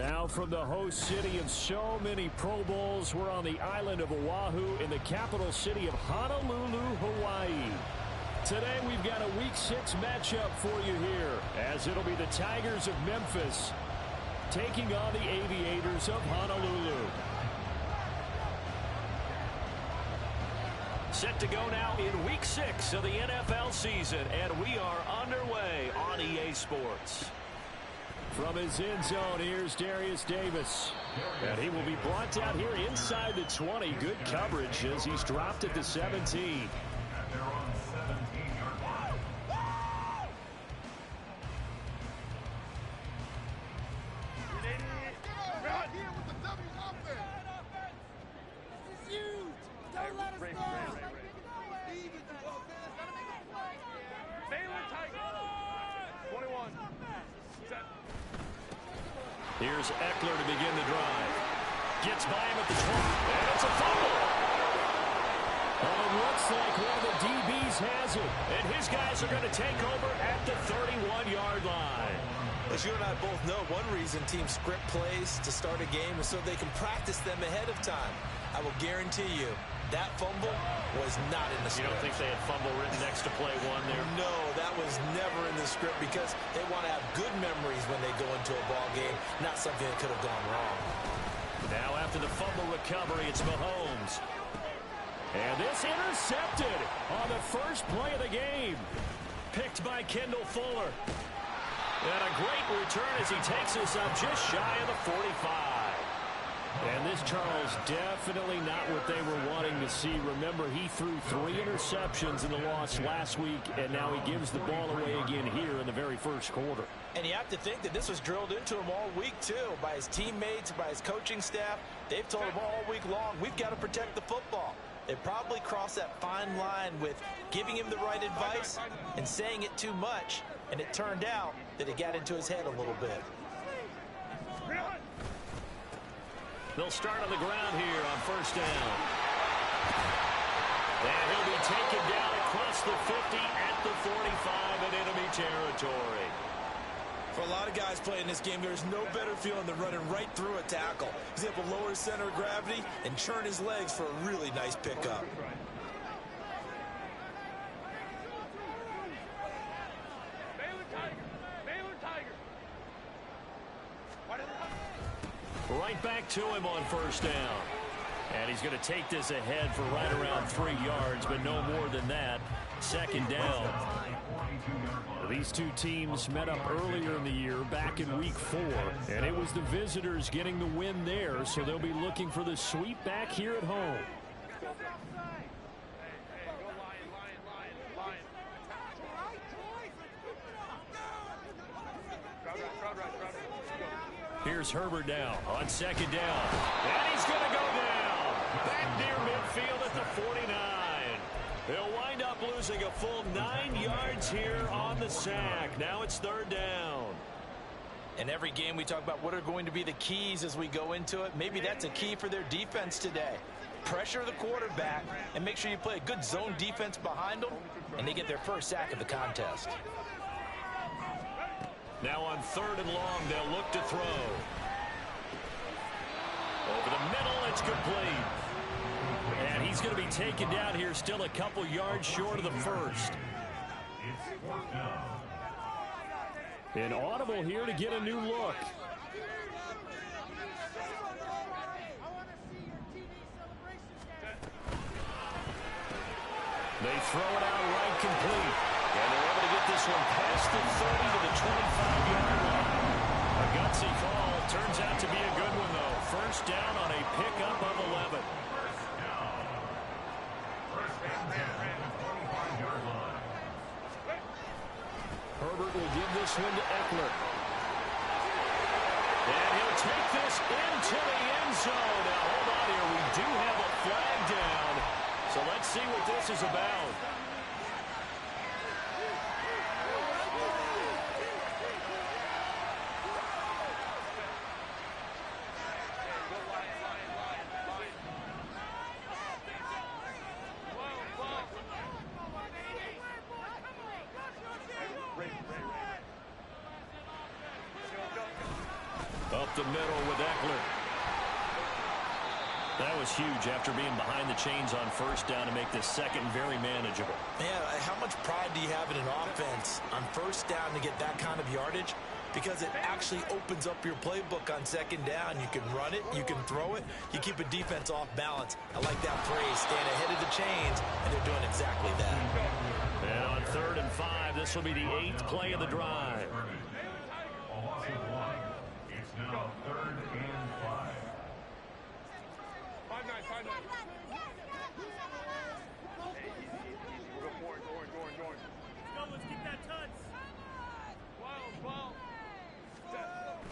Now from the host city of so many Pro Bowls, we're on the island of Oahu in the capital city of Honolulu, Hawaii. Today we've got a Week 6 matchup for you here, as it'll be the Tigers of Memphis taking on the Aviators of Honolulu. Set to go now in Week 6 of the NFL season, and we are underway on EA Sports. From his end zone, here's Darius Davis. And he will be brought down here inside the 20. Good coverage as he's dropped at the 17. Here's Eckler to begin the drive. Gets by him at the 20. And it's a fumble. Well, it looks like one of the DBs has it. And his guys are going to take over at the 31-yard line. As you and I both know, one reason teams script plays to start a game is so they can practice them ahead of time. I will guarantee you that fumble was not in the script. You don't think they had fumble written next to play one there? No, that was never in the script because they want to have good memories when they go into a ball game, not something that could have gone wrong. Now after the fumble recovery, it's Mahomes. And this intercepted on the first play of the game. Picked by Kendall Fuller. And a great return as he takes us up just shy of the 45. And this, Charles, definitely not what they were wanting to see. Remember, he threw 3 interceptions in the loss last week, and now he gives the ball away again here in the very first quarter. And you have to think that this was drilled into him all week, too, by his teammates, by his coaching staff. They've told him all week long, we've got to protect the football. They probably crossed that fine line with giving him the right advice and saying it too much, and it turned out that it got into his head a little bit. They'll start on the ground here on first down. And he'll be taken down across the 50 at the 45 in enemy territory. For a lot of guys playing this game, there's no better feeling than running right through a tackle. He's able to lower his center of gravity and churn his legs for a really nice pickup. Right back to him on first down. And he's going to take this ahead for right around 3 yards, but no more than that. Second down. These two teams met up earlier in the year, back in Week 4. And it was the visitors getting the win there, so they'll be looking for the sweep back here at home. Here's Herbert now on second down. And he's going to go down. Back near midfield at the 49. He'll wind up losing a full 9 yards here on the sack. Now it's third down. In every game we talk about what are going to be the keys as we go into it. Maybe that's a key for their defense today. Pressure the quarterback and make sure you play a good zone defense behind them, and they get their first sack of the contest. Now on third and long, they'll look to throw. Over the middle, it's complete. And he's going to be taken down here, still a couple yards short of the first. An audible here to get a new look. They throw it out right complete. And they're able to get this one past the 30 to the 25-yard line. A gutsy call. Turns out to be a good one, though. First down on a pickup of 11. Herbert will give this one to Eckler. And he'll take this into the end zone. Now, hold on here. We do have a flag down. So let's see what this is about. A the middle with Eckler. That was huge after being behind the chains on first down to make this second very manageable. Yeah, how much pride do you have in an offense on first down to get that kind of yardage? Because it actually opens up your playbook on second down. You can run it, you can throw it, you keep a defense off balance. I like that phrase, staying ahead of the chains, and they're doing exactly that. And on 3rd and 5, this will be the 8th play of the drive. It's now 3rd and 5.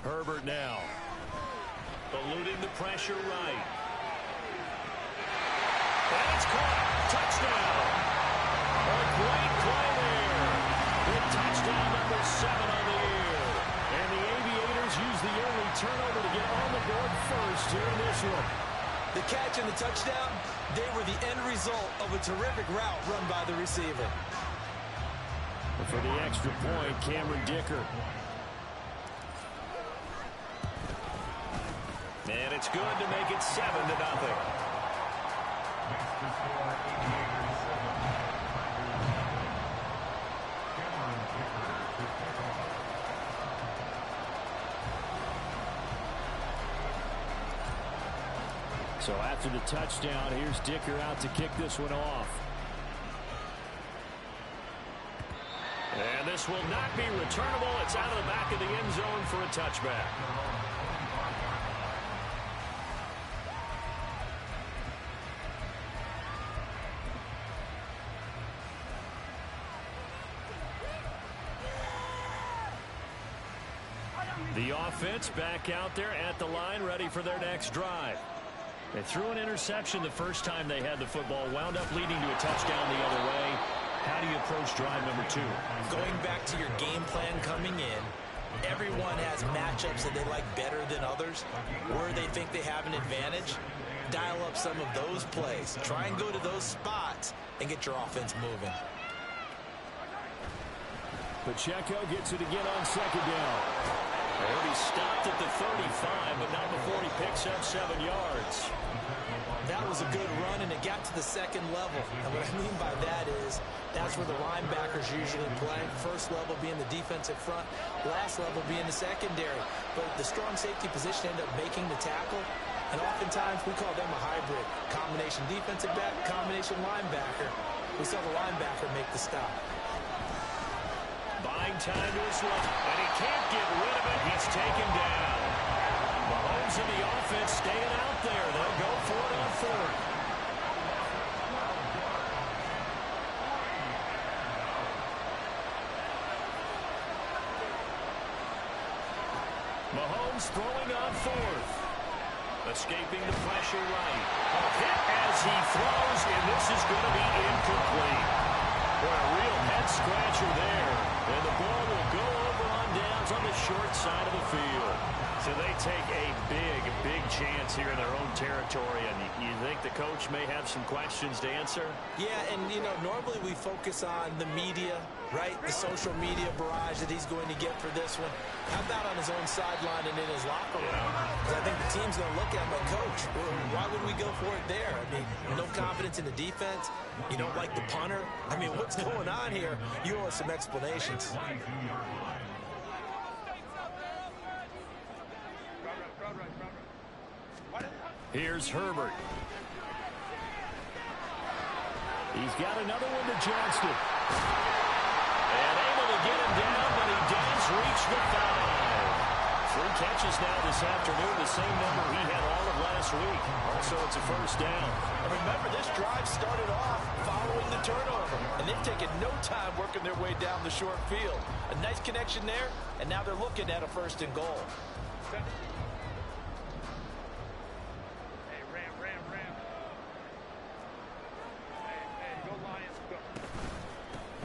Herbert now. Eluding the pressure right. And it's caught. Touchdown. A great play there. With touchdown number 7 on the year. And the Aviators use the early turnover to get on the board first here in this one. The catch and the touchdown, they were the end result of a terrific route run by the receiver. And for the extra point, Cameron Dicker. And it's good to make it 7-0. So after the touchdown, here's Dicker out to kick this one off. And this will not be returnable. It's out of the back of the end zone for a touchback. The offense back out there at the line, ready for their next drive. They threw an interception the first time they had the football, wound up leading to a touchdown the other way. How do you approach drive number 2? Going back to your game plan coming in, everyone has matchups that they like better than others, where they think they have an advantage. Dial up some of those plays. Try and go to those spots and get your offense moving. Pacheco gets it again on second down. Already stopped at the 35, but not before he picks up 7 yards. That was a good run, and it got to the second level. And what I mean by that is that's where the linebackers usually play. First level being the defensive front, last level being the secondary. But the strong safety position ended up making the tackle, and oftentimes we call them a hybrid. Combination defensive back, combination linebacker. We saw the linebacker make the stop. Buying time to his left, and he can't get rid of it. He's taken down. Mahomes and the offense staying out there. They'll go for it on 4th. Mahomes throwing on 4th. Escaping the pressure right. A hit as he throws, and this is going to be incomplete. Boy, a real head-scratcher there. And the ball will go over on downs on the short side of the field. So they take a big chance here in their own territory. And you think the coach may have some questions to answer? Yeah, and, you know, normally we focus on the media, right? The social media barrage that he's going to get for this one. How about on his own sideline and in his locker room? Because I think the team's going to look at him like, Coach, why would we go for it there? I mean, no confidence in the defense. You don't like the punter. I mean, what's going on here? You owe us some explanations. Here's Herbert. He's got another one to Johnston. And able to get him down, but he does reach the 5. 3 catches now this afternoon, the same number he had all of last week. Also, it's a first down. And remember, this drive started off following the turnover, and they've taken no time working their way down the short field. A nice connection there, and now they're looking at a 1st and goal.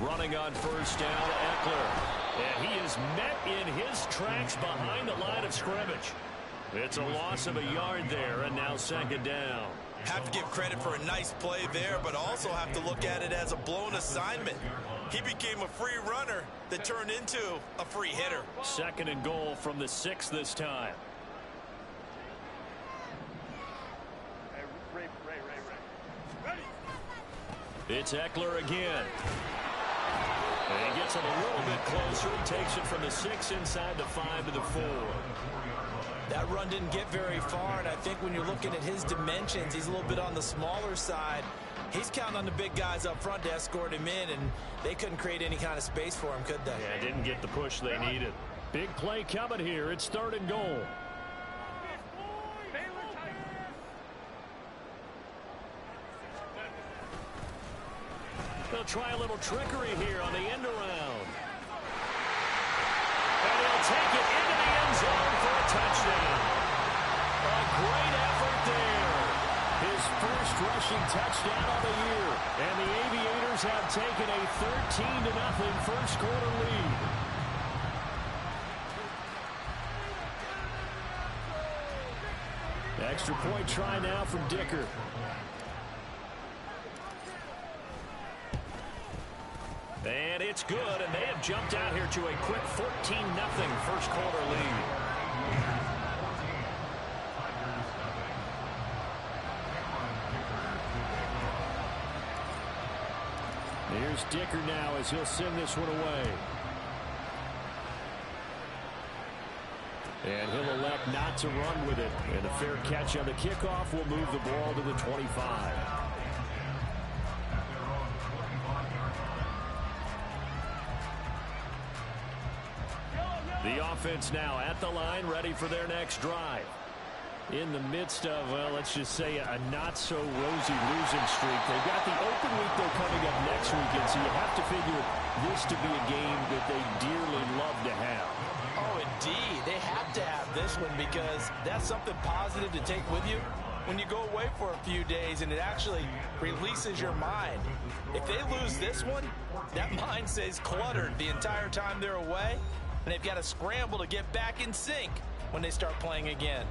Running on first down, Eckler. And he is met in his tracks behind the line of scrimmage. It's a loss of a yard there, and now 2nd down. Have to give credit for a nice play there, but also have to look at it as a blown assignment. He became a free runner that turned into a free hitter. 2nd and goal from the 6 this time. It's Ekeler again. And he gets it a little bit closer. He takes it from the 6 inside the 5 to the 4. That run didn't get very far, and I think when you're looking at his dimensions, he's a little bit on the smaller side. He's counting on the big guys up front to escort him in, and they couldn't create any kind of space for him, could they? Yeah, didn't get the push they needed. Big play coming here. It's 3rd and goal. They'll try a little trickery here on the end around. And he'll take it into the end zone for a touchdown. A great effort there. His first rushing touchdown of the year. And the Aviators have taken a 13-0 first quarter lead. Extra point try now from Dicker. And it's good, and they have jumped out here to a quick 14-0 first quarter lead. Here's Dicker now as he'll send this one away. And he'll elect not to run with it. And a fair catch on the kickoff will move the ball to the 25. The offense now at the line, ready for their next drive. In the midst of, well, let's just say a not-so-rosy losing streak. They've got the open week, though, coming up next weekend, so you have to figure this to be a game that they dearly love to have. Oh, indeed. They have to have this one because that's something positive to take with you when you go away for a few days, and it actually releases your mind. If they lose this one, that mind stays cluttered the entire time they're away, and they've got to scramble to get back in sync when they start playing again.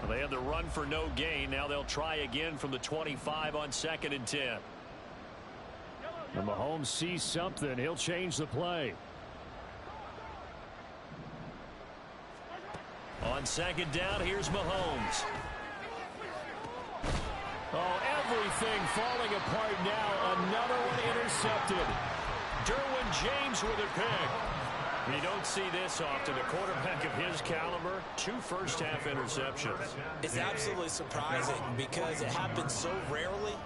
Well, they had the run for no gain. Now they'll try again from the 25 on 2nd and 10. And Mahomes sees something. He'll change the play. On 2nd down, here's Mahomes. Oh, everything falling apart now. Another one intercepted. Derwin James with a pick. You don't see this often. A quarterback of his caliber, 2 first-half interceptions. It's absolutely surprising because it happens so rarely.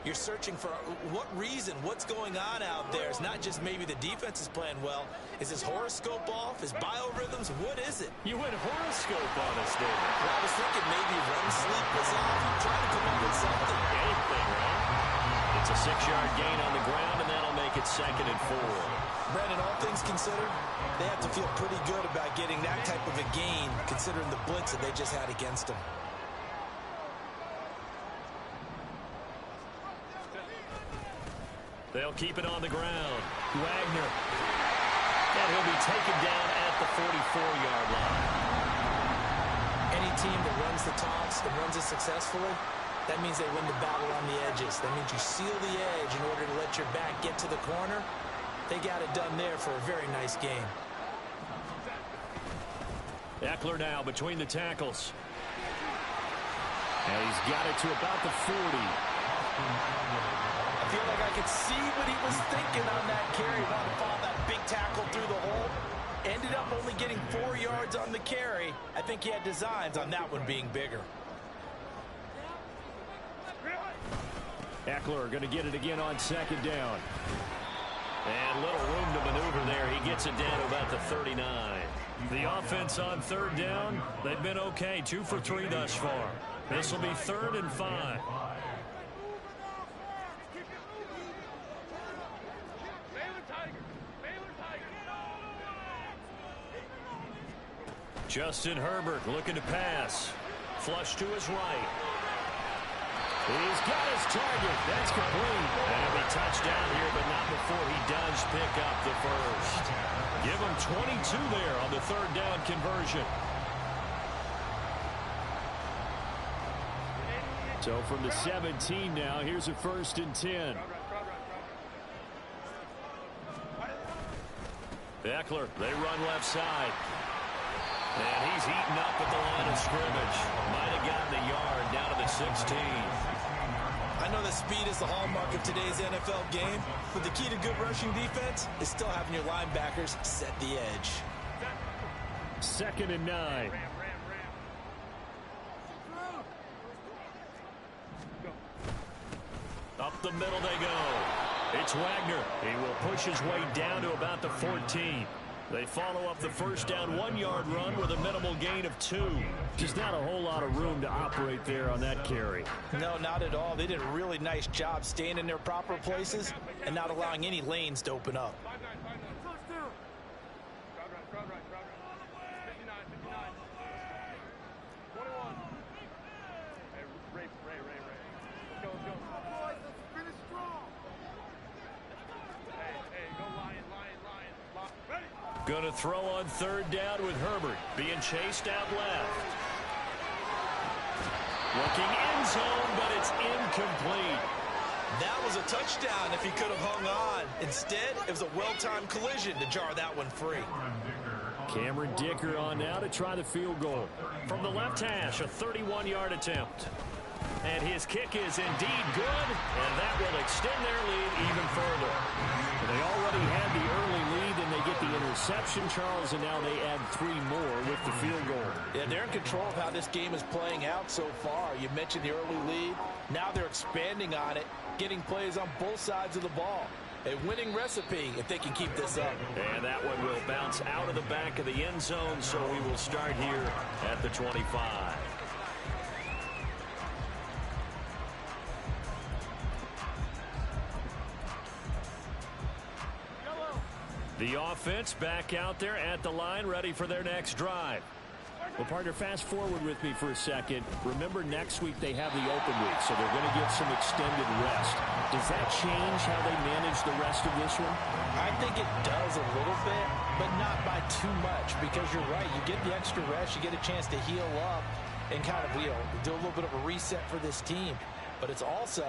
You're searching for what reason, what's going on out there. It's not just maybe the defense is playing well. Is his horoscope off? His biorhythms? What is it? You went horoscope on us, David. Well, I was thinking maybe REM sleep was off. I'm trying to come up with something. Anything, right? It's a 6-yard gain on the ground, and that'll make it 2nd and 4. Brandon, all things considered, they have to feel pretty good about getting that type of a gain, considering the blitz that they just had against them. They'll keep it on the ground. Wagner. And he'll be taken down at the 44-yard line. Any team that runs the toss and runs it successfully, that means they win the battle on the edges. That means you seal the edge in order to let your back get to the corner. They got it done there for a very nice game. Ekeler now between the tackles. And he's got it to about the 40. I feel like I could see what he was thinking on that carry. Wanted to follow that big tackle through the hole. Ended up only getting 4 yards on the carry. I think he had designs on that one being bigger. Ekeler going to get it again on 2nd down. And little room to maneuver there. He gets it down to about the 39. The offense on 3rd down, they've been okay. 2 for 3 thus far. This will be 3rd and 5. Justin Herbert looking to pass. Flush to his right. He's got his target. That's complete. And he'll be touchdown here, but not before he does pick up the first. Give him 22 there on the 3rd down conversion. So from the 17 now, here's a 1st and 10. Ekeler, they run left side. And he's eaten up at the line of scrimmage. Might have gotten the yard down to the 16. I know that speed is the hallmark of today's NFL game, but the key to good rushing defense is still having your linebackers set the edge. 2nd and 9. Up the middle they go. It's Wagner. He will push his way down to about the 14. They follow up the first down 1-yard run with a minimal gain of 2. Just not a whole lot of room to operate there on that carry. No, not at all. They did a really nice job staying in their proper places and not allowing any lanes to open up. Going to throw on 3rd down with Herbert being chased out left. Looking end zone, but it's incomplete. That was a touchdown if he could have hung on. Instead, it was a well-timed collision to jar that one free. Cameron Dicker on now to try the field goal. From the left hash, a 31-yard attempt. And his kick is indeed good, and that will extend their lead even further. They already had the early lead, and they get the interception, Charles, and now they add 3 more with the field goal. Yeah, they're in control of how this game is playing out so far. You mentioned the early lead. Now they're expanding on it, getting plays on both sides of the ball. A winning recipe if they can keep this up. And that one will bounce out of the back of the end zone, so we will start here at the 25. The offense back out there at the line, ready for their next drive. Well, partner, fast forward with me for a second. Remember, next week they have the open week, so they're going to get some extended rest. Does that change how they manage the rest of this one? I think it does a little bit, but not by too much, because you're right. You get the extra rest, you get a chance to heal up and kind of, do a little bit of a reset for this team. But it's also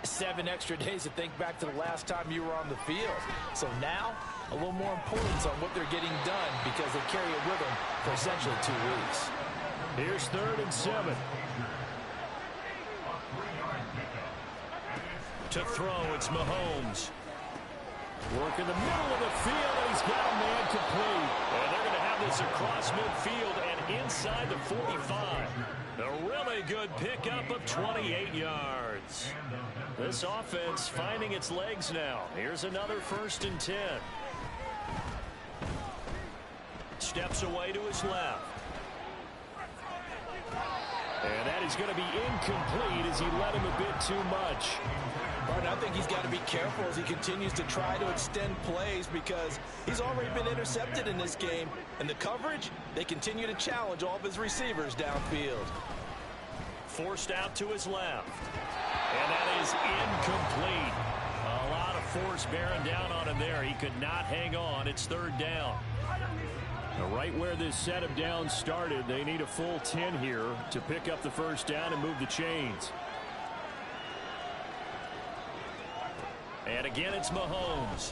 7 extra days to think back to the last time you were on the field. So now, a little more importance on what they're getting done because they carry it with them for essentially 2 weeks. Here's 3rd and 7. To throw, it's Mahomes. Work in the middle of the field, and he's got a man complete. And they're going to have this across midfield and inside the 45. A really good pickup of 28 yards. This offense finding its legs now. Here's another 1st and 10. Steps away to his left. And that is going to be incomplete as he led him a bit too much. But I think he's got to be careful as he continues to try to extend plays because he's already been intercepted in this game. And the coverage, they continue to challenge all of his receivers downfield. Forced out to his left. And that is incomplete. A lot of force bearing down on him there. He could not hang on. It's 3rd down. Now, right where this set of downs started, they need a full 10 here to pick up the 1st down and move the chains. And again, it's Mahomes.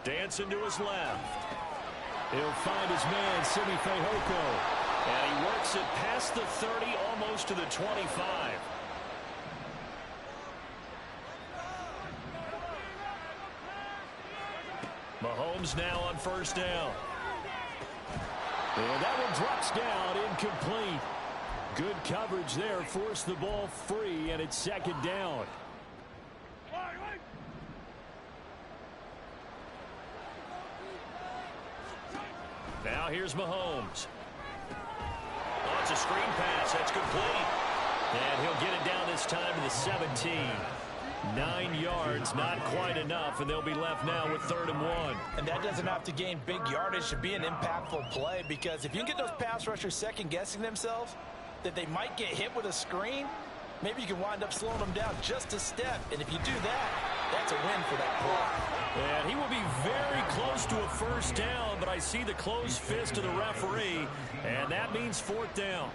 Dancing to his left. He'll find his man, Simi Fehoko. And he works it past the 30, almost to the 25. Mahomes now on 1st down. And that one drops down, incomplete. Good coverage there, forced the ball free, and it's 2nd down. Now here's Mahomes. Oh, it's a screen pass. That's complete. And he'll get it down this time to the 17. 9 yards, not quite enough, and they'll be left now with 3rd and 1. And that doesn't have to gain big yardage to be an impactful play because if you can get those pass rushers second-guessing themselves that they might get hit with a screen, maybe you can wind up slowing them down just a step. And if you do that, that's a win for that play. And he will be very close to a 1st down, but I see the closed fist of the referee, and that means 4th down.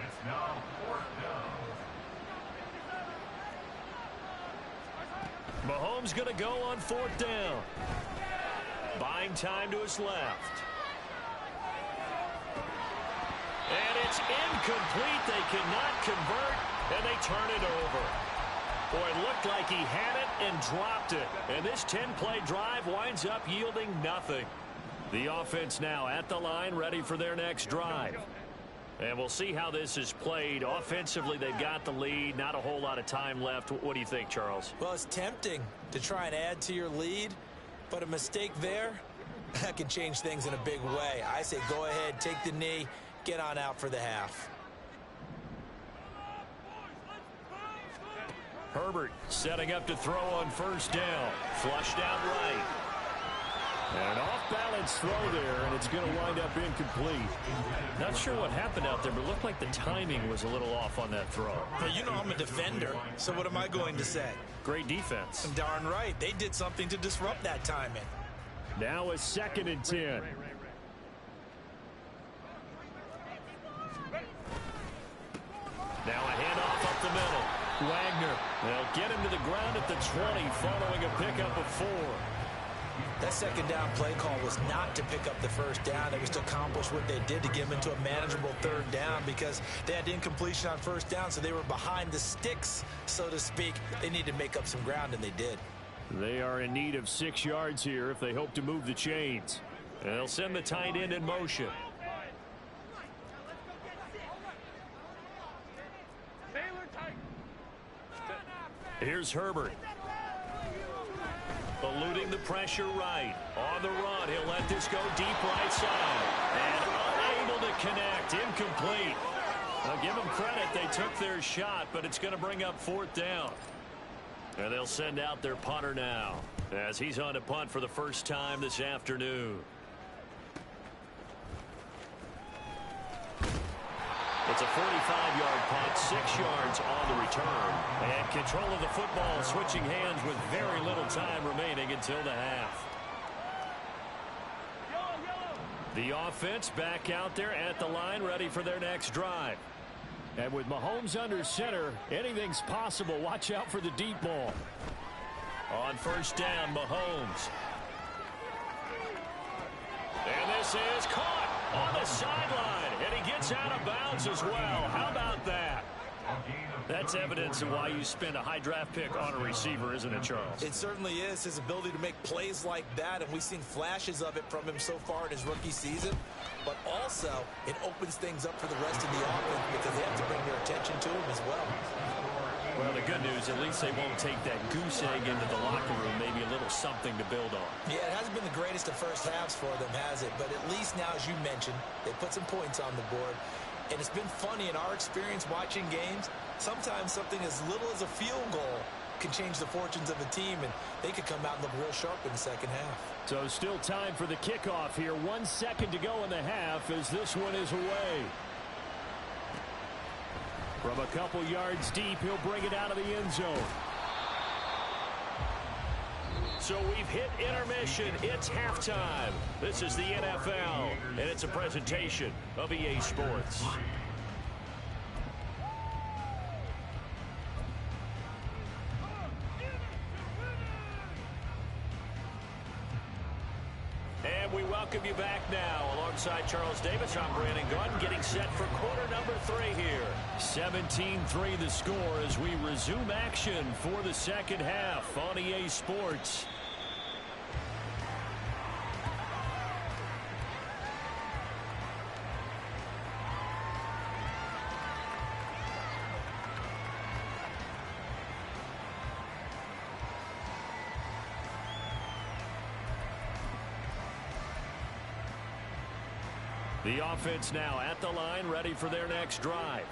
It's now 4th down. Mahomes going to go on 4th down. Buying time to his left. And it's incomplete. They cannot convert, and they turn it over. Boy, it looked like he had it and dropped it. And this 10-play drive winds up yielding nothing. The offense now at the line, ready for their next drive. And we'll see how this is played. Offensively, they've got the lead. Not a whole lot of time left. What do you think, Charles? Well, it's tempting to try and add to your lead, but a mistake there, that can change things in a big way. I say go ahead, take the knee, get on out for the half. Herbert setting up to throw on first down. Flushed out right. And an off-balance throw there, and it's going to wind up incomplete. Not sure what happened out there, but it looked like the timing was a little off on that throw. Well, you know I'm a defender, so what am I going to say? Great defense. Darn right. They did something to disrupt that timing. Now a 2nd and 10. Now a handoff up the middle. Wagner. They'll get him to the ground at the 20 following a pickup of 4. That second down play call was not to pick up the first down. It was to accomplish what they did to get them into a manageable 3rd down because they had incompletion on first down, so they were behind the sticks, so to speak. They needed to make up some ground, and they did. They are in need of 6 yards here if they hope to move the chains. And they'll send the tight end in motion. Here's Herbert. Eluding the pressure right. On the run, he'll let this go deep right side. And unable to connect. Incomplete. I'll give them credit. They took their shot, but it's going to bring up 4th down. And they'll send out their punter now as he's on to punt for the first time this afternoon. It's a 45-yard punt, 6 yards on the return. And control of the football switching hands with very little time remaining until the half. The offense back out there at the line, ready for their next drive. And with Mahomes under center, anything's possible. Watch out for the deep ball. On first down, Mahomes. And this is caught on the sideline. And he gets out of bounds as well. How about that? That's evidence of why you spend a high draft pick on a receiver, isn't it, Charles? It certainly is. His ability to make plays like that, and we've seen flashes of it from him so far in his rookie season. But also, it opens things up for the rest of the offense because they have to bring their attention to him as well. Well, the good news, at least they won't take that goose egg into the locker room. Maybe a little something to build on. Yeah, it hasn't been the greatest of first halves for them, has it? But at least now, as you mentioned, they put some points on the board. And it's been funny in our experience watching games. Sometimes something as little as a field goal can change the fortunes of a team, and they could come out and look real sharp in the second half. So still time for the kickoff here. 1 second to go in the half as this one is away. From a couple yards deep, he'll bring it out of the end zone. So we've hit intermission. It's halftime. This is the NFL, and it's a presentation of EA Sports. And we welcome you back now. Alongside Charles Davis, I'm Brandon Gunn, getting set for quarter number 3 here. 17-3 the score as we resume action for the second half on EA Sports. The offense now at the line, ready for their next drive.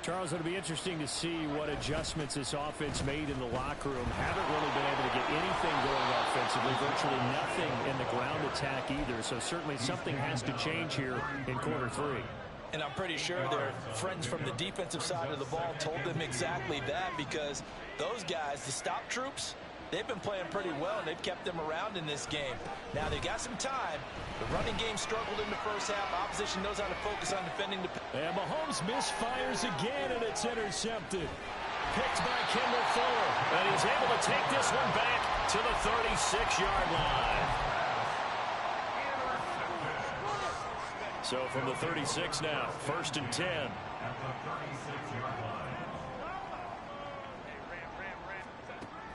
Charles, it'll be interesting to see what adjustments this offense made in the locker room. Haven't really been able to get anything going offensively, virtually nothing in the ground attack either. So certainly something has to change here in quarter 3. And I'm pretty sure their friends from the defensive side of the ball told them exactly that, because those guys, the stop troops, they've been playing pretty well, and they've kept them around in this game. Now, they got some time. The running game struggled in the first half. Opposition knows how to focus on defending the... And Mahomes misfires again, and it's intercepted. Picked by Kendall Fuller. And he's able to take this one back to the 36-yard line. So from the 36 now, 1st and 10. At the 36-yard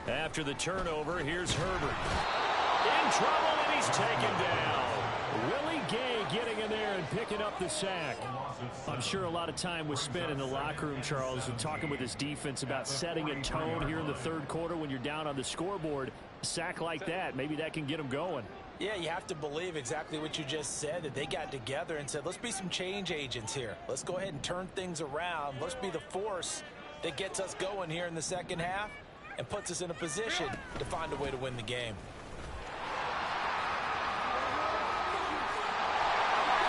line. After the turnover, here's Herbert. In trouble, and he's taken down. Willie Gay getting in there and picking up the sack. I'm sure a lot of time was spent in the locker room, Charles, and talking with his defense about setting a tone here in the third quarter when you're down on the scoreboard. A sack like that, maybe that can get them going. Yeah, you have to believe exactly what you just said, that they got together and said, let's be some change agents here. Let's go ahead and turn things around. Let's be the force that gets us going here in the second half and puts us in a position to find a way to win the game.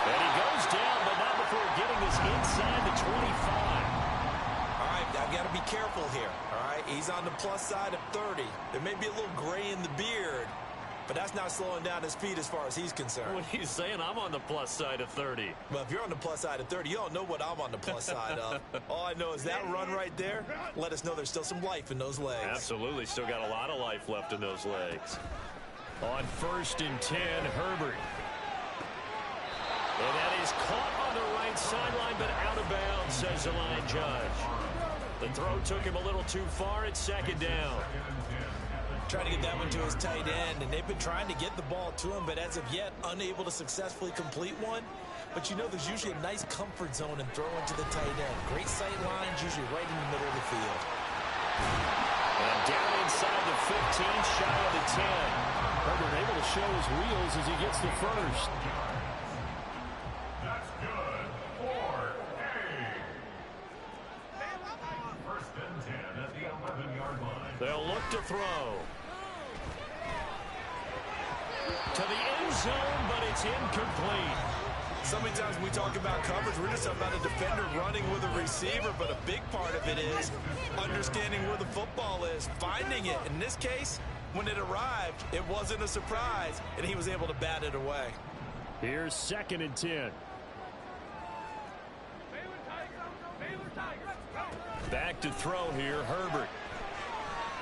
And he goes down, but not before getting this inside the 25. All right, I've got to be careful here, all right? He's on the plus side of 30. There may be a little gray in the beard, but that's not slowing down his feet as far as he's concerned. What he's saying, I'm on the plus side of 30. Well, if you're on the plus side of 30, you don't know what I'm on the plus side of. All I know is that run right there let us know there's still some life in those legs. Absolutely, still got a lot of life left in those legs. On 1st and 10, Herbert. And that is caught on the right sideline, but out of bounds, says the line judge. The throw took him a little too far. It's 2nd down. Trying to get that one to his tight end, and they've been trying to get the ball to him, but as of yet, unable to successfully complete one. But you know there's usually a nice comfort zone and throw into the tight end. Great sight lines, usually right in the middle of the field. And down inside the 15, shy of the 10. Herbert able to show his wheels as he gets the first. That's good for A. 1st and 10 at the 11-yard line. They'll look to throw. To the end zone, but it's incomplete. So many times when we talk about coverage, we're just talking about a defender running with a receiver, but a big part of it is understanding where the football is, finding it. In this case, when it arrived, it wasn't a surprise, and he was able to bat it away. Here's 2nd and 10. Back to throw here, Herbert.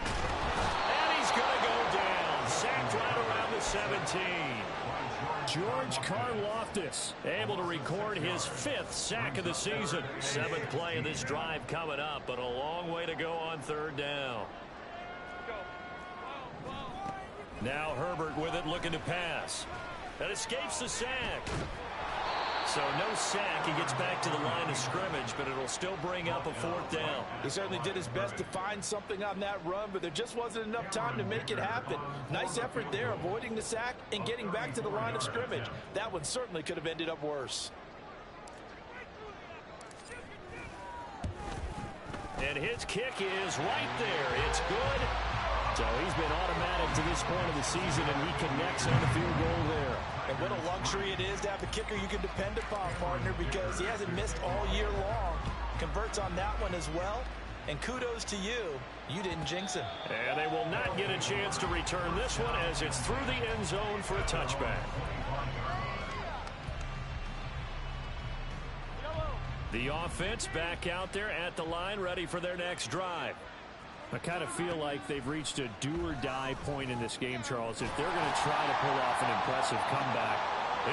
And he's going to go down. Sacked right around the 17. George Karlaftis able to record his 5th sack of the season. 7th play of this drive coming up, but a long way to go on 3rd down. Now Herbert with it, looking to pass. That escapes the sack. So no sack. He gets back to the line of scrimmage, but it'll still bring up a 4th down. He certainly did his best to find something on that run, but there just wasn't enough time to make it happen. Nice effort there, avoiding the sack and getting back to the line of scrimmage. That one certainly could have ended up worse. And his kick is right there. It's good. So he's been automatic to this point of the season, and he connects on the field goal there. And what a luxury it is to have a kicker you can depend upon, partner, because he hasn't missed all year long. Converts on that one as well. And kudos to you. You didn't jinx him. And they will not get a chance to return this one as it's through the end zone for a touchback. The offense back out there at the line, ready for their next drive. I kind of feel like they've reached a do-or-die point in this game, Charles. If they're going to try to pull off an impressive comeback.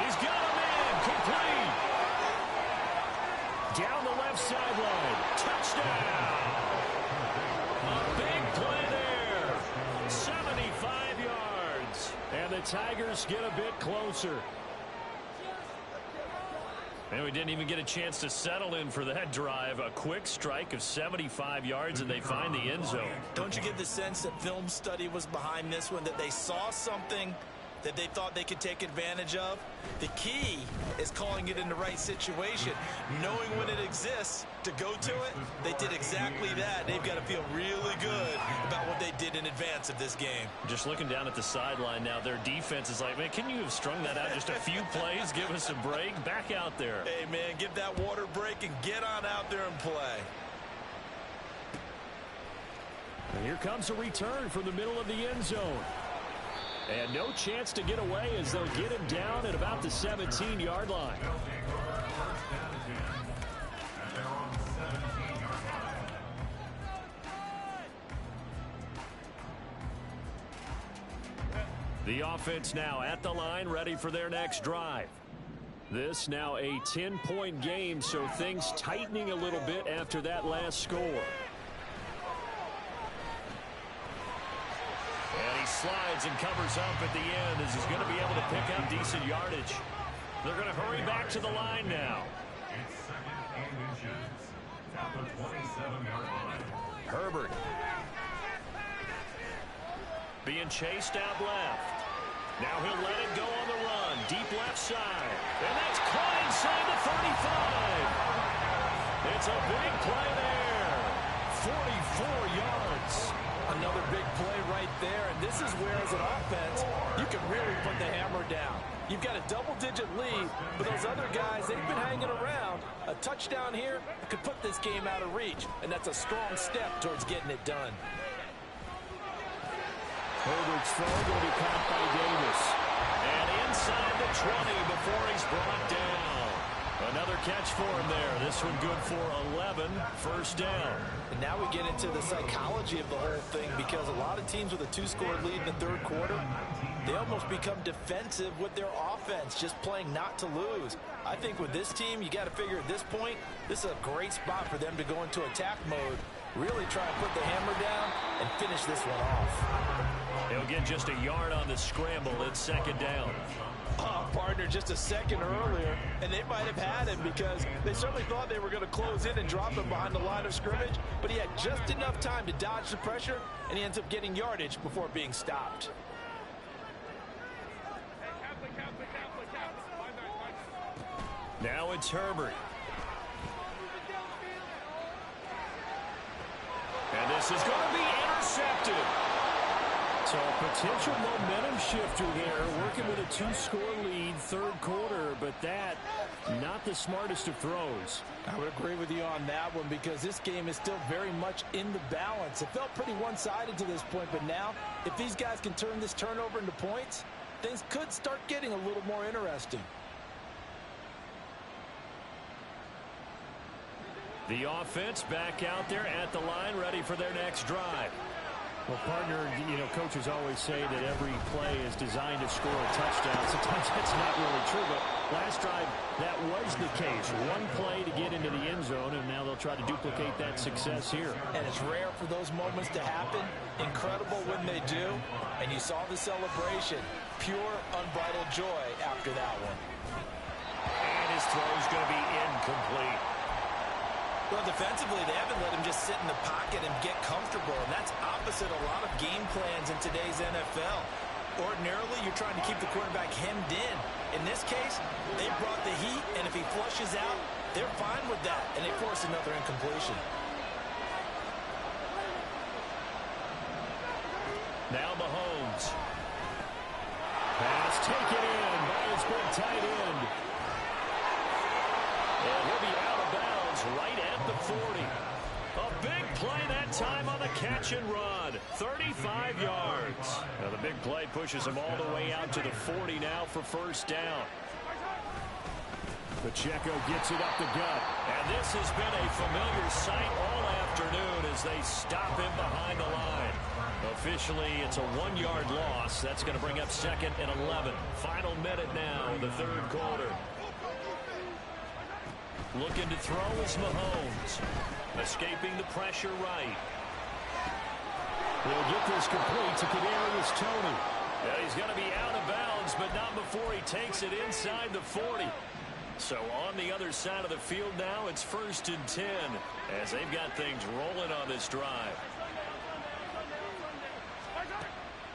He's got him in, complete. Down the left sideline, touchdown. A big play there, 75 yards. And the Tigers get a bit closer. And we didn't even get a chance to settle in for that drive. A quick strike of 75 yards, and they find the end zone. Don't you get the sense that film study was behind this one, that they saw something that they thought they could take advantage of? The key is calling it in the right situation, knowing when it exists to go to it. They did exactly that. They've got to feel really good about what they did in advance of this game. Just looking down at the sideline now, their defense is like, man, can you have strung that out just a few plays? Give us a break. Back out there. Hey, man, give that water break and get on out there and play. And here comes a return from the middle of the end zone. And no chance to get away as they'll get him down at about the 17-yard line. The offense now at the line, ready for their next drive. This now a 10-point game, so things tightening a little bit after that last score. And he slides and covers up at the end as he's going to be able to pick up decent yardage. They're going to hurry back to the line now. It's second and inches at the 27-yard line. Herbert being chased out left. Now he'll let it go on the run. Deep left side. And that's caught inside the 35. It's a big play there. 44 yards. Another big play right there. And this is where, as an offense, you can really put the hammer down. You've got a double-digit lead, but those other guys, they've been hanging around. A touchdown here could put this game out of reach, and that's a strong step towards getting it done. Herbert's throw will be caught by Davis. And inside the 20 before he's brought down. Another catch for him there. This one good for 11, first down. And now we get into the psychology of the whole thing, because a lot of teams with a two-score lead in the third quarter, they almost become defensive with their offense, just playing not to lose. I think with this team, you got to figure at this point, this is a great spot for them to go into attack mode, really try and put the hammer down and finish this one off. They'll get just a yard on the scramble. It's second down. Oh, partner, just a second earlier, and they might have had him because they certainly thought they were going to close in and drop him behind the line of scrimmage, but he had just enough time to dodge the pressure, and he ends up getting yardage before being stopped. Now it's Herbert. And this is going to be intercepted. So a potential momentum shifter there, working with a two-score lead, third quarter, but that, not the smartest of throws. I would agree with you on that one, because this game is still very much in the balance. It felt pretty one-sided to this point, but now, if these guys can turn this turnover into points, things could start getting a little more interesting. The offense back out there at the line, ready for their next drive. Well, partner, you know, coaches always say that every play is designed to score a touchdown. Sometimes that's not really true, but last drive, that was the case. One play to get into the end zone, and now they'll try to duplicate that success here. And it's rare for those moments to happen. Incredible when they do. And you saw the celebration. Pure, unbridled joy after that one. And his throw's going to be incomplete. Well, defensively, they haven't let him just sit in the pocket and get comfortable, and that's opposite a lot of game plans in today's NFL. Ordinarily, you're trying to keep the quarterback hemmed in. In this case, they brought the heat, and if he flushes out, they're fine with that, and they force another incompletion. Now Mahomes. Pass taken in by his big tight end. And he'll be out of bounds right at the 40. A big play that time on the catch and run. 35 yards. Now the big play pushes him all the way out to the 40 now for first down. Pacheco gets it up the gut. And this has been a familiar sight all afternoon as they stop him behind the line. Officially, it's a 1-yard loss. That's going to bring up second and 11. Final minute now in the third quarter. Looking to throw is Mahomes. Escaping the pressure right. They'll get this complete to Kadarius Toney. Yeah, he's going to be out of bounds, but not before he takes it inside the 40. So on the other side of the field now, it's 1st and 10 as they've got things rolling on this drive.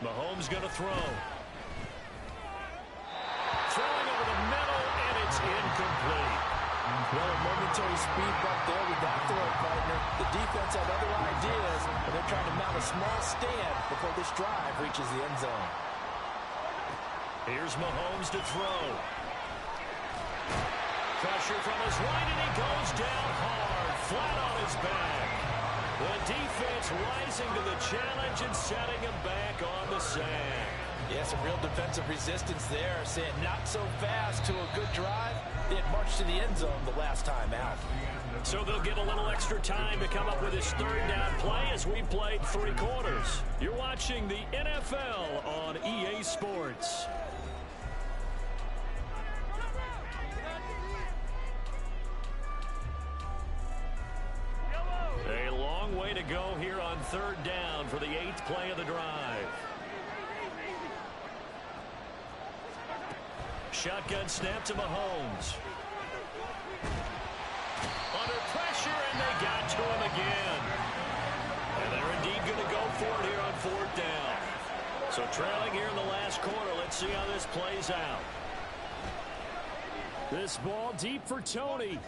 Mahomes going to throw. Throwing over the middle, and it's incomplete. Well, a momentary speed bump there with that throw, partner. The defense had other ideas, and they're trying to mount a small stand before this drive reaches the end zone. Here's Mahomes to throw. Pressure from his right, and he goes down hard, flat on his back. The defense rising to the challenge and setting him back on the sand. Yeah, some real defensive resistance there, saying not so fast to a good drive. They had marched to the end zone the last time out. So they'll get a little extra time to come up with his third down play as we played 3 quarters. You're watching the NFL on EA Sports. to go here on third down for the 8th play of the drive. Shotgun snap to Mahomes. Under pressure, and they got to him again. And they're indeed going to go for it here on 4th down. So trailing here in the last quarter. Let's see how this plays out. This ball deep for Tony.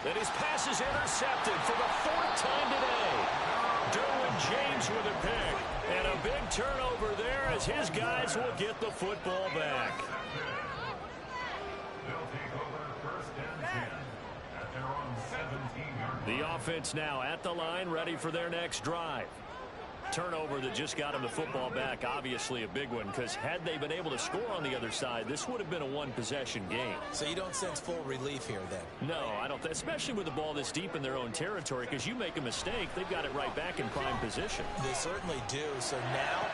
And his pass is intercepted for the 4th time today. Derwin James with a pick. And a big turnover there as his guys will get the football back. They'll take over 1st and 10 at their own 17-yard line. The offense now at the line, ready for their next drive. Turnover that just got him the football back, obviously a big one, because had they been able to score on the other side, this would have been a one-possession game. So you don't sense full relief here then? No, I don't, especially with the ball this deep in their own territory, because you make a mistake, they've got it right back in prime position. They certainly do. So now,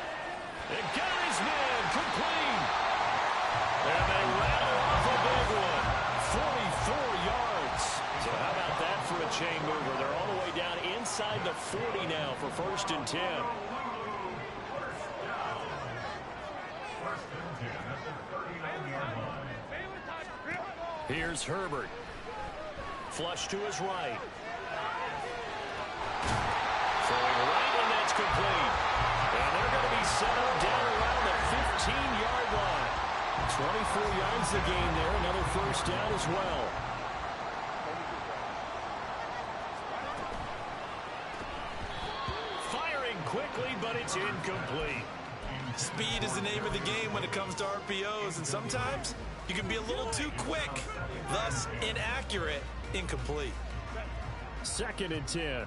it got his man complete. And they rattle off a big one. 44 yards. So how about that for a chain mover? They're all the way down inside the 40 now for 1st and 10. 1st and 10 at the 39-yard line. Here's Herbert. Flush to his right. Throwing right, and that's complete. And they're going to be settled down around the 15-yard line. 24 yards the gain there. Another 1st down as well. Firing quickly, but it's incomplete. speed is the name of the game when it comes to RPOs, and sometimes you can be a little too quick, thus inaccurate, incomplete. 2nd and 10.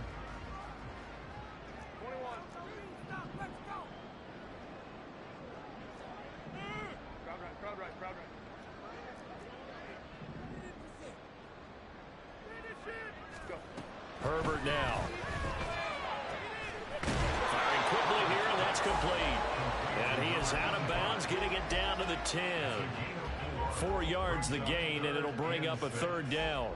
Herbert now. Firing quickly here, and that's complete. And he is out of bounds, getting it down to the 10. 4 yards the gain, and it'll bring up a 3rd down.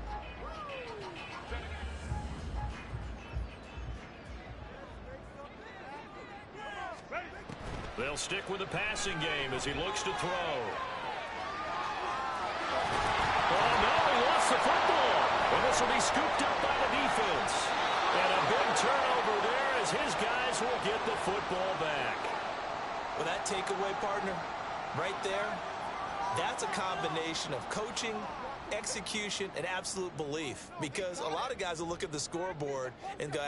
They'll stick with the passing game as he looks to throw. Oh, no, he lost the football. And this will be scooped up by the defense. And a big turnover there as his guys will get the football back. Well, that takeaway, partner, right there, that's a combination of coaching, execution, and absolute belief. Because a lot of guys will look at the scoreboard and go,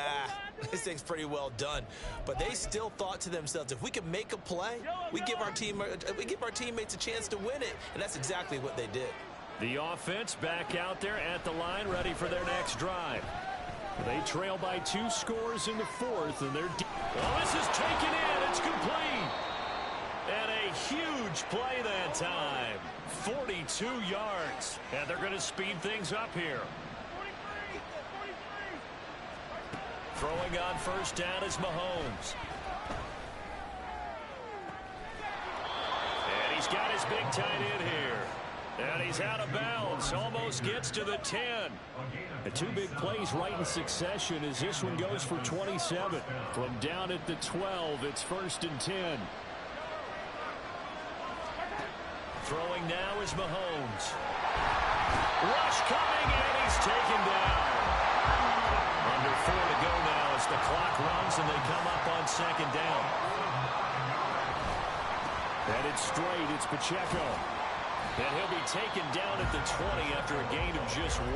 this thing's pretty well done. But they still thought to themselves, if we can make a play, we give our teammates a chance to win it. And that's exactly what they did. The offense back out there at the line, ready for their next drive. They trail by 2 scores in the 4th, and they're deep. Well, this is taken in. It's complete. And a huge play that time. 42 yards. And they're going to speed things up here. Throwing on 1st down is Mahomes. And he's got his big tight end here. And he's out of bounds. Almost gets to the 10. The 2 big plays right in succession as this one goes for 27. From down at the 12, it's 1st and 10. Throwing now is Mahomes. Rush coming, and he's taken down. Under 4 to go now as the clock runs and they come up on 2nd down. Headed straight, it's Pacheco. And he'll be taken down at the 20 after a gain of just 1.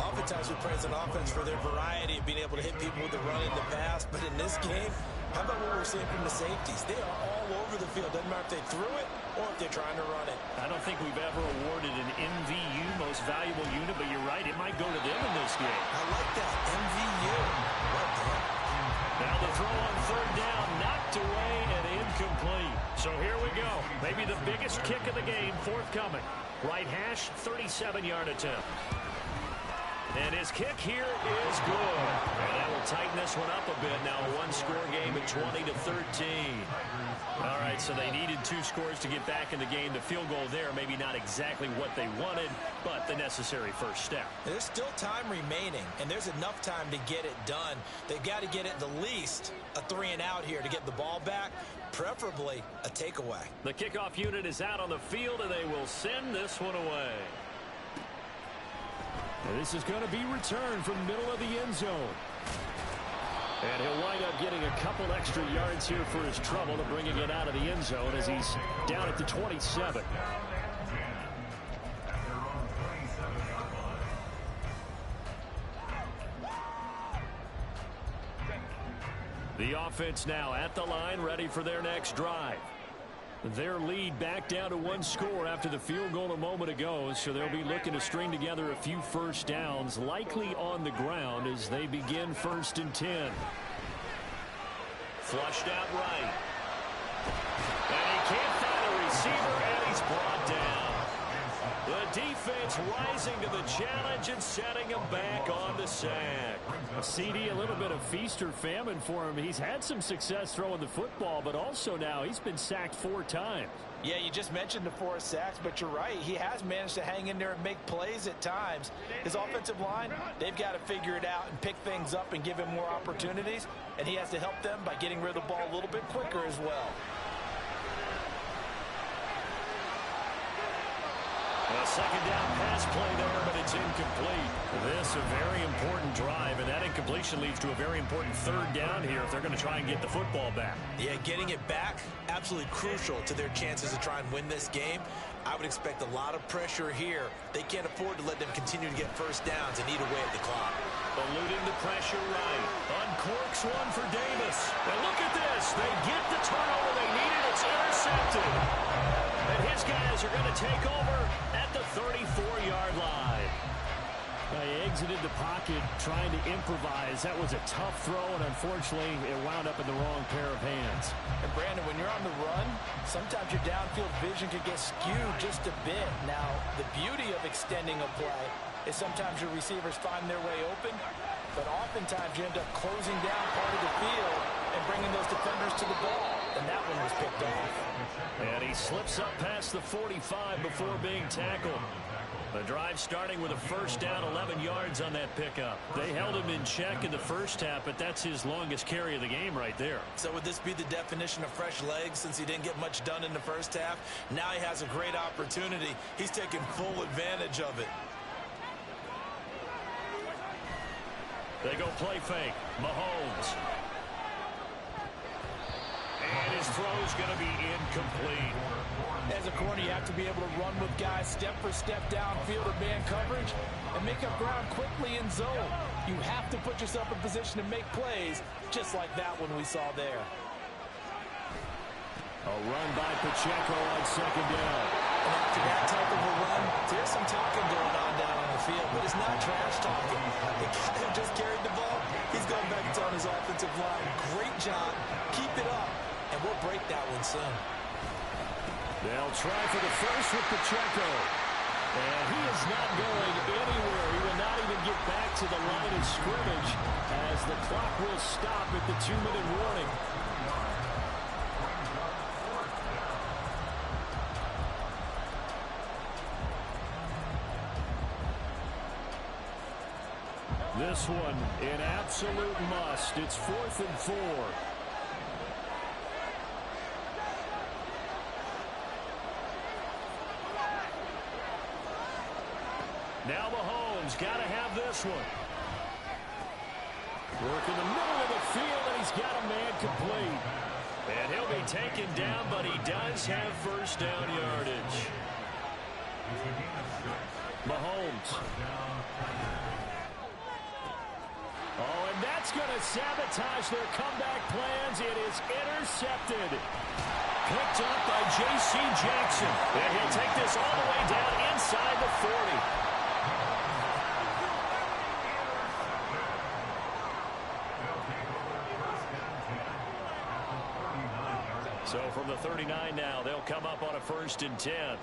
Oftentimes we praise an offense for their variety of being able to hit people with the run and the pass. But in this game, how about what we're seeing from the safeties? They are all over the field. Doesn't matter if they threw it or if they're trying to run it. I don't think we've ever awarded an MVU, most valuable unit, but you're right, it might go to them in this game. I like that, MVU. Well done. Now the throw on 3rd down, knocked away and incomplete. So here we go. Maybe the biggest kick of the game forthcoming. Right hash, 37-yard attempt. And his kick here is good. And that will tighten this one up a bit now. A one-score game at 20-13. All right, so they needed 2 scores to get back in the game. The field goal there, maybe not exactly what they wanted, but the necessary first step. There's still time remaining, and there's enough time to get it done. They've got to get it the least a 3-and-out here to get the ball back, preferably a takeaway. The kickoff unit is out on the field, and they will send this one away. This is going to be returned from the middle of the end zone. And he'll wind up getting a couple extra yards here for his trouble to bringing it out of the end zone as he's down at the 27. The offense now at the line, ready for their next drive. Their lead back down to 1 score after the field goal a moment ago, so they'll be looking to string together a few first downs, likely on the ground as they begin 1st and 10. Flushed out right. And he can't find a receiver, and he's brought down. The defense rising to the challenge and setting him back on the sack. CD, a little bit of feast or famine for him. He's had some success throwing the football, but also now he's been sacked 4 times. Yeah, you just mentioned the 4 sacks, but you're right. He has managed to hang in there and make plays at times. His offensive line, they've got to figure it out and pick things up and give him more opportunities, and he has to help them by getting rid of the ball a little bit quicker as well. A second down pass play there, but it's incomplete. This a very important drive, and that incompletion leads to a very important 3rd down here if they're going to try and get the football back. Yeah, getting it back, absolutely crucial to their chances to try and win this game. I would expect a lot of pressure here. They can't afford to let them continue to get first downs and eat away at the clock. Eluding the pressure right. Uncorks one for Davis. And look at this. They get the turnover they needed. It's intercepted. And his guys are going to take over at the 34-yard line. He exited the pocket trying to improvise. That was a tough throw, and unfortunately, it wound up in the wrong pair of hands. And Brandon, when you're on the run, sometimes your downfield vision could get skewed just a bit. Now, the beauty of extending a play is sometimes your receivers find their way open, but oftentimes you end up closing down part of the field and bringing those defenders to the ball. And that one was picked off. And he slips up past the 45 before being tackled. The drive starting with a first down, 11 yards on that pickup. They held him in check in the first half, but that's his longest carry of the game right there. So would this be the definition of fresh legs since he didn't get much done in the first half? Now he has a great opportunity. He's taking full advantage of it. They go play fake. Mahomes. And his throw's going to be incomplete. As a corner, you have to be able to run with guys step for step downfield in man coverage and make up ground quickly in zone. You have to put yourself in position to make plays, just like that one we saw there. A run by Pacheco on 2nd down. And after that type of a run, there's some talking going on down on the field, but it's not trash talking. The guy who just carried the ball, he's going back to tell his offensive line, great job, keep it up, and we'll break that one soon. They'll try for the first with Pacheco. And he is not going anywhere. He will not even get back to the line of scrimmage as the clock will stop at the 2-minute warning. This one an absolute must. It's 4th and 4. Now Mahomes got to have this one. Work in the middle of the field, and he's got a man complete. And he'll be taken down, but he does have first down yardage. Mahomes. Oh, and that's going to sabotage their comeback plans. It is intercepted. Picked up by J.C. Jackson. And he'll take this all the way down inside the 40. So from the 39 now, they'll come up on a 1st and 10.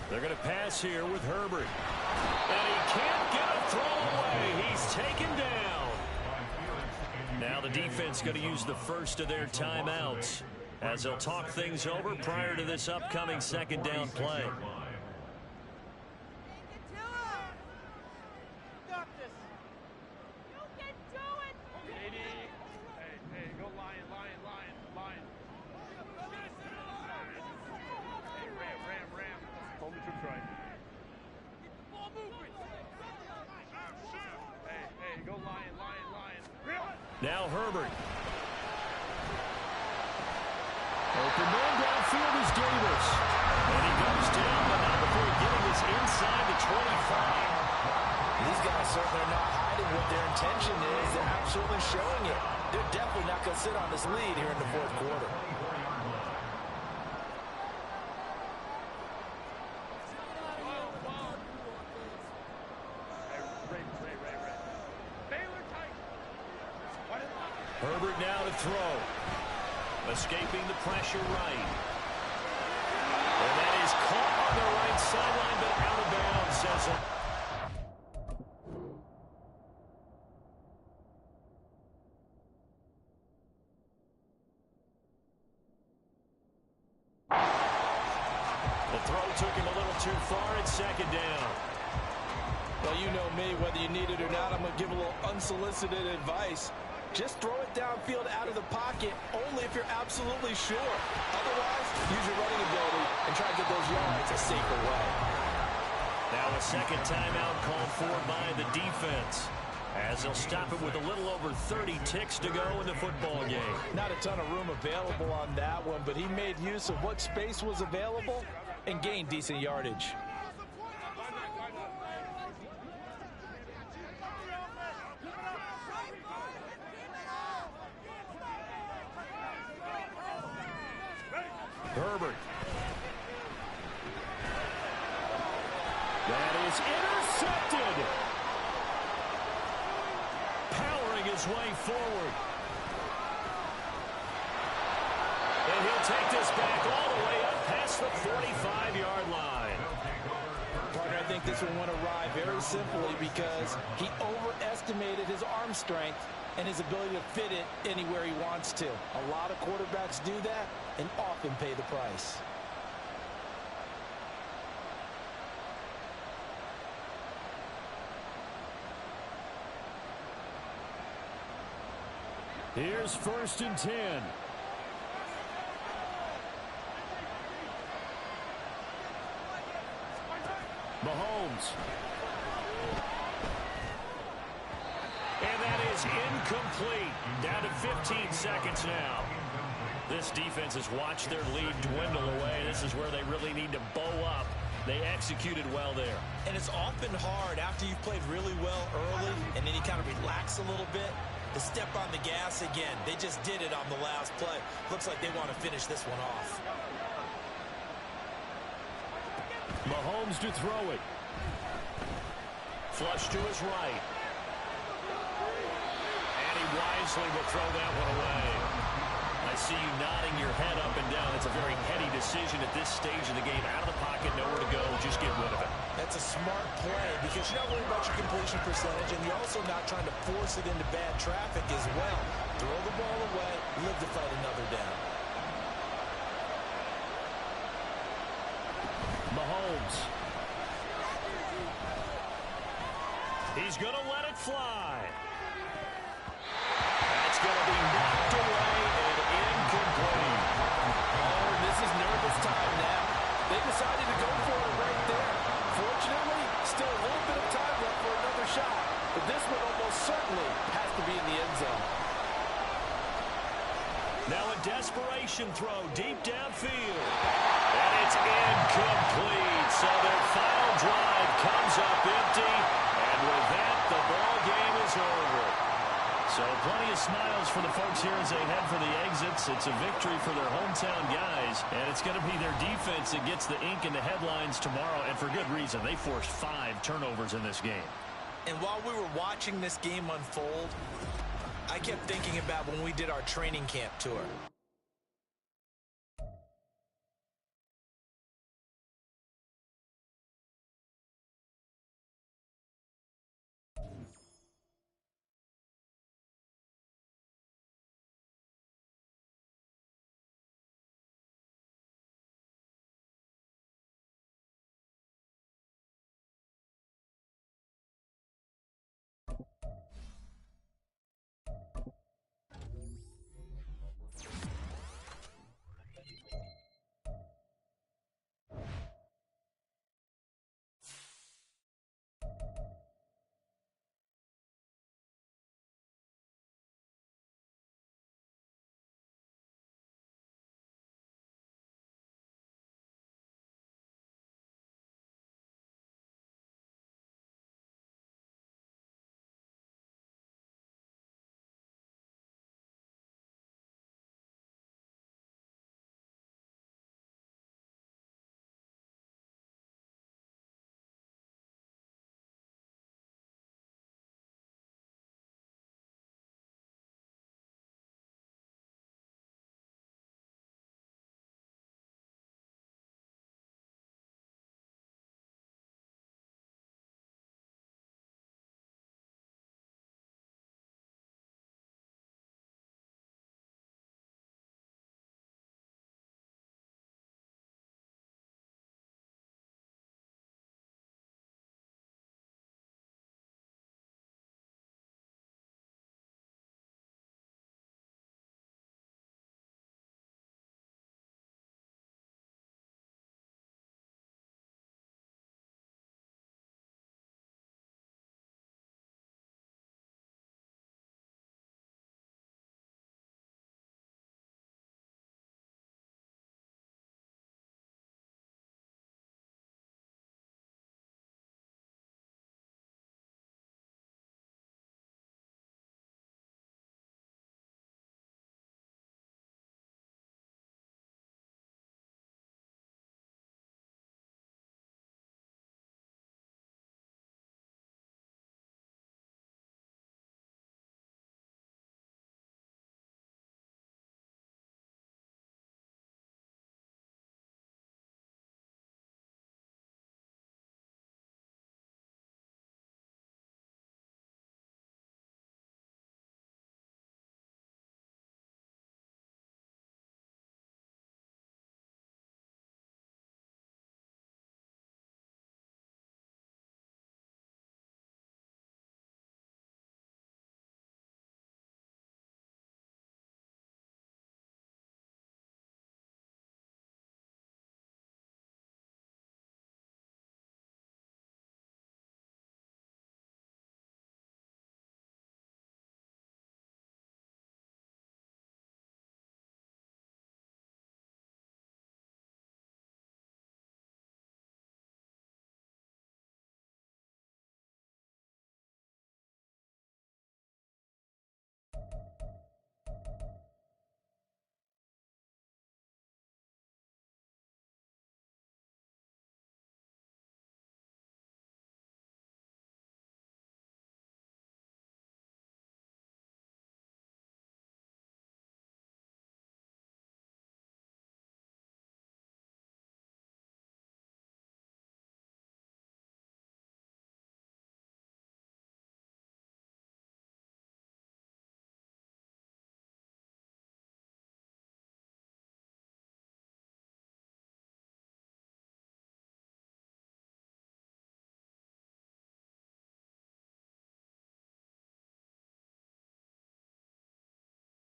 They're going to pass here with Herbert. And he can't get a throw away. He's taken down. defense going to use the first of their timeouts as they'll talk things over prior to this upcoming second down play. Now Herbert. Open man downfield is Davis. And he goes down, but not before getting this inside the 25. These guys certainly are not hiding what their intention is. They're absolutely showing it. They're definitely not going to sit on this lead here in the fourth quarter. Herbert now to throw. Escaping the pressure right. And that is caught on the right sideline, but out of bounds, says it. The throw took him a little too far. It's second down. Well, you know me, whether you need it or not, I'm going to give a little unsolicited advice. Just throw it downfield out of the pocket only if you're absolutely sure. Otherwise, use your running ability and try to get those yards a safer way. Now a second timeout called for by the defense, as they'll stop it with a little over 30 ticks to go in the football game. Not a ton of room available on that one, but he made use of what space was available and gained decent yardage. Herbert. That is intercepted. Powering his way forward. And he'll take this back all the way up past the 45-yard line. Partner, I think this one went awry very simply because he overestimated his arm strength and his ability to fit it anywhere he wants to. A lot of quarterbacks do that and often pay the price. Here's 1st and 10. Mahomes. And that is incomplete. Down to 15 seconds now. This defense has watched their lead dwindle away. This is where they really need to bow up. They executed well there. And it's often hard after you've played really well early and then you kind of relax a little bit to step on the gas again. They just did it on the last play. Looks like they want to finish this one off. Mahomes to throw it. Flush to his right. And he wisely will throw that one away. I see you nodding your head up and down. It's a very heady decision at this stage of the game. Out of the pocket, nowhere to go. Just get rid of it. That's a smart play because you're not worried about your completion percentage, and you're also not trying to force it into bad traffic as well. Throw the ball away, live to fight another down. Mahomes. He's going to let it fly. That's going to be knocked away and incomplete. Oh, this is nervous time now. They decided to go for it right there. Fortunately, still a little bit of time left for another shot, but this one almost certainly has to be in the end zone. Now a desperation throw deep downfield. And it's incomplete. So their final drive comes up empty. And with that, the ball game is over. So plenty of smiles for the folks here as they head for the exits. It's a victory for their hometown guys. And it's going to be their defense that gets the ink in the headlines tomorrow. And for good reason. They forced 5 turnovers in this game. And while we were watching this game unfold, I kept thinking about when we did our training camp tour.